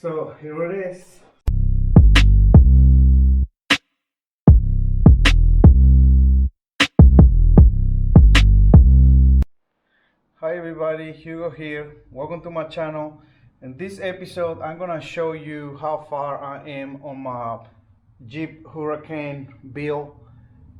So here it is. Hi everybody, Hugo here. Welcome to my channel. In this episode, I'm gonna show you how far I am on my Jeep Hurricane build.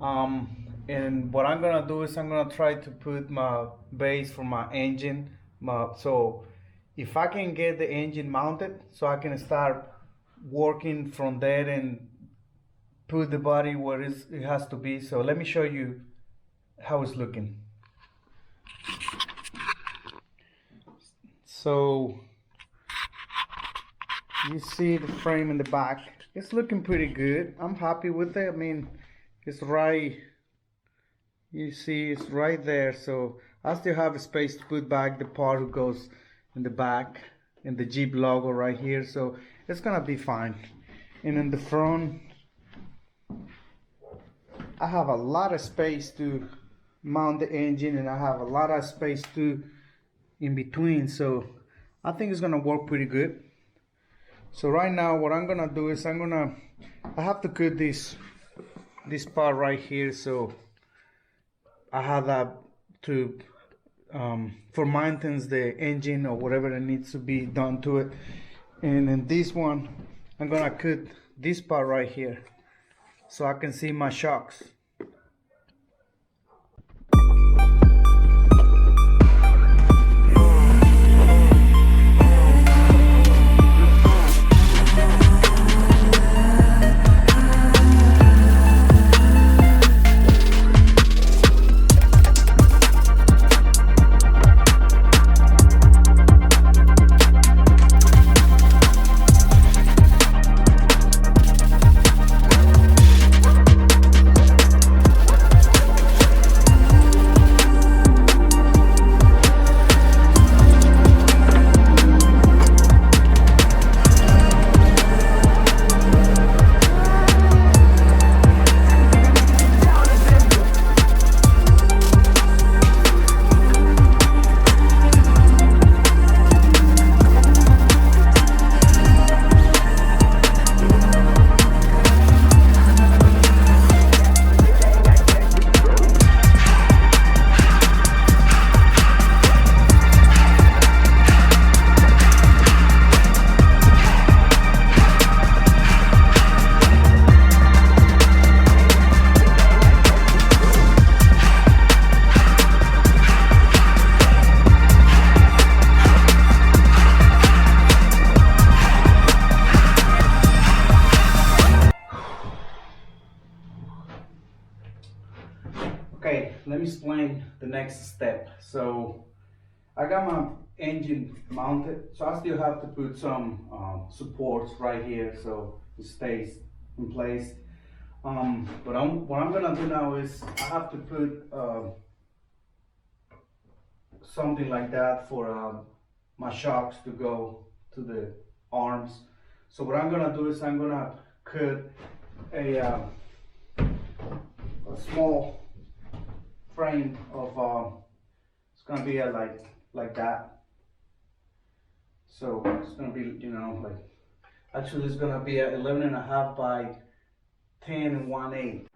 And what I'm gonna do is I'm gonna try to put my base for my engine. So if I can get the engine mounted, so I can start working from there and put the body where it has to be. So let me show you how it's looking. So you see the frame in the back. It's looking pretty good. I'm happy with it. I mean, it's right, you see it's right there. So I still have a space to put back the part who goes in the back and the Jeep logo right here. So it's gonna be fine. And in the front, I have a lot of space to mount the engine, and I have a lot of space too in between, so I think it's gonna work pretty good. So right now what I'm gonna do is I have to cut this part right here, so I have that to for maintenance the engine or whatever that needs to be done to it. And in this one I'm gonna cut this part right here so I can see my shocks. Okay, let me explain the next step. So I got my engine mounted, so I still have to put some supports right here so it stays in place. But what I'm gonna do now is I have to put something like that for my shocks to go to the arms. So what I'm gonna do is I'm gonna cut a small frame of it's gonna be like that. So it's gonna be, you know, like, actually it's gonna be 11.5 by 10 1/8.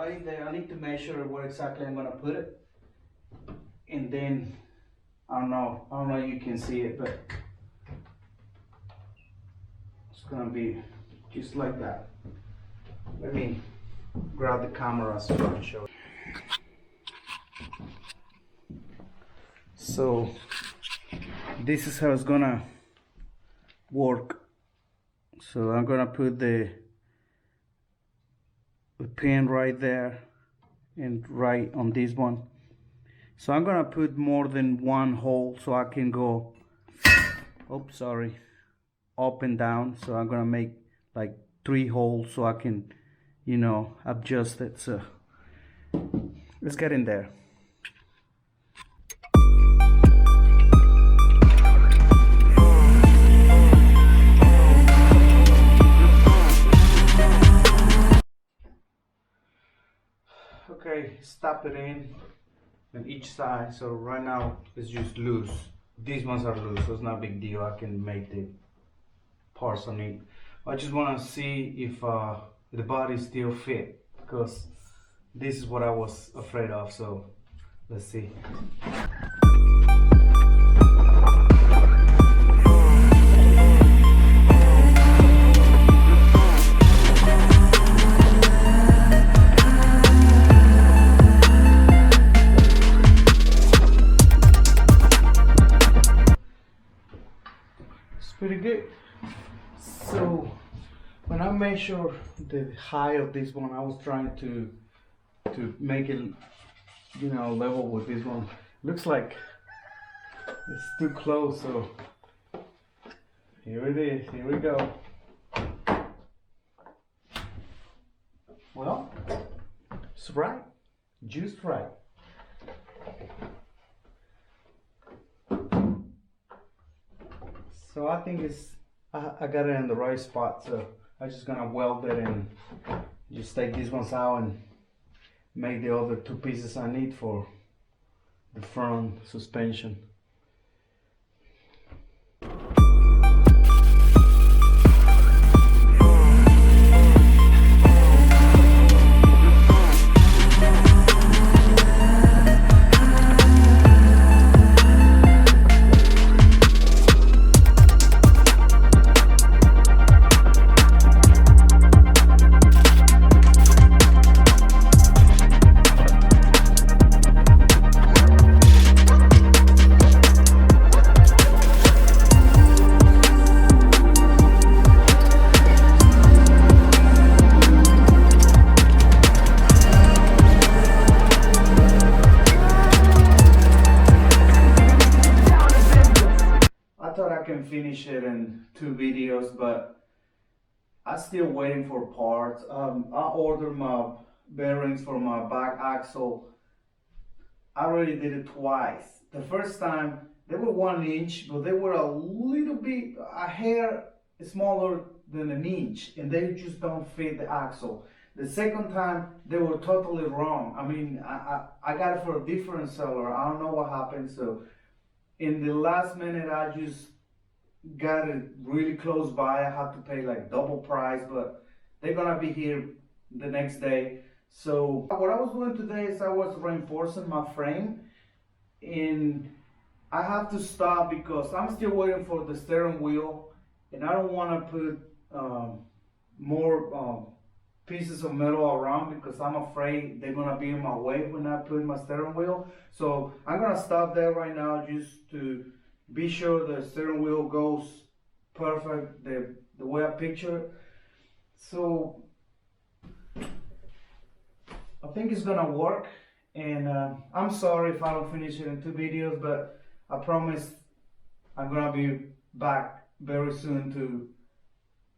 right there. I need to measure where exactly I'm gonna put it. and then I don't know if you can see it, but it's gonna be just like that. Let me grab the camera so I can show you. So this is how it's gonna work. So I'm gonna put the pin right there and right on this one. So I'm gonna put more than one hole so I can go, oops, sorry, up and down. So I'm gonna make like 3 holes so I can, you know, adjust it. So let's get in there. Okay, stop it in on each side. So right now it's just loose. These ones are loose, so it's not a big deal. I can make the parts on it. I just want to see if the body still fit, because this is what I was afraid of. So let's see. Pretty good. So when I measure the height of this one, I was trying to make it, you know, level with this one. Looks like it's too close, so here it is. Here we go. Well, it's right, just right. So I think I got it in the right spot, so I'm just gonna weld it and just take these ones out and make the other 2 pieces I need for the front suspension. Finish it in 2 videos, but I'm still waiting for parts. I ordered my bearings for my back axle. I already did it twice. The first time they were 1 inch, but they were a little bit, a hair smaller than an inch, and they just don't fit the axle. The second time they were totally wrong. I mean, I got it for a different seller. I don't know what happened. So in the last minute, I just got it really close by. I have to pay like double price, but they're gonna be here the next day. So what I was doing today is I was reinforcing my frame, and I have to stop because I'm still waiting for the steering wheel, and I don't want to put more pieces of metal around because I'm afraid they're gonna be in my way when I put my steering wheel. So I'm gonna stop there right now just to be sure the steering wheel goes perfect the way I picture it. So I think it's gonna work, and I'm sorry if I don't finish it in 2 videos, but I promise I'm gonna be back very soon to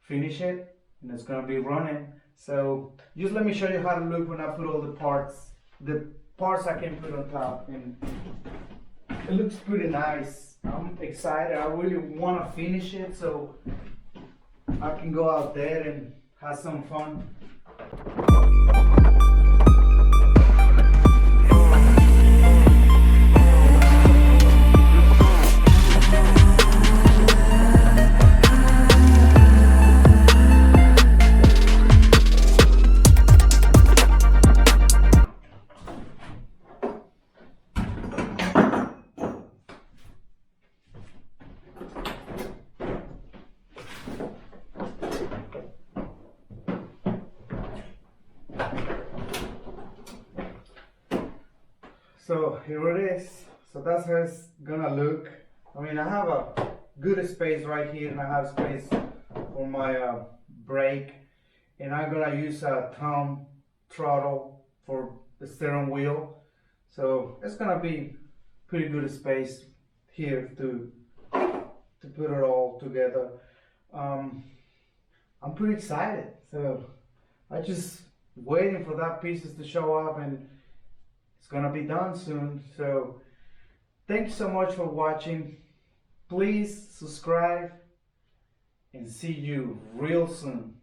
finish it, and it's gonna be running. So just let me show you how to look when I put all the parts I can put on top, and it looks pretty nice. I'm excited. I really want to finish it so I can go out there and have some fun. So here it is. So that's how it's gonna look. I mean, I have a good space right here, and I have space for my brake, and I'm gonna use a thumb throttle for the steering wheel. So it's gonna be pretty good space here to put it all together. I'm pretty excited. So I just waiting for that pieces to show up, and it's gonna be done soon. So thank you so much for watching. Please subscribe and see you real soon.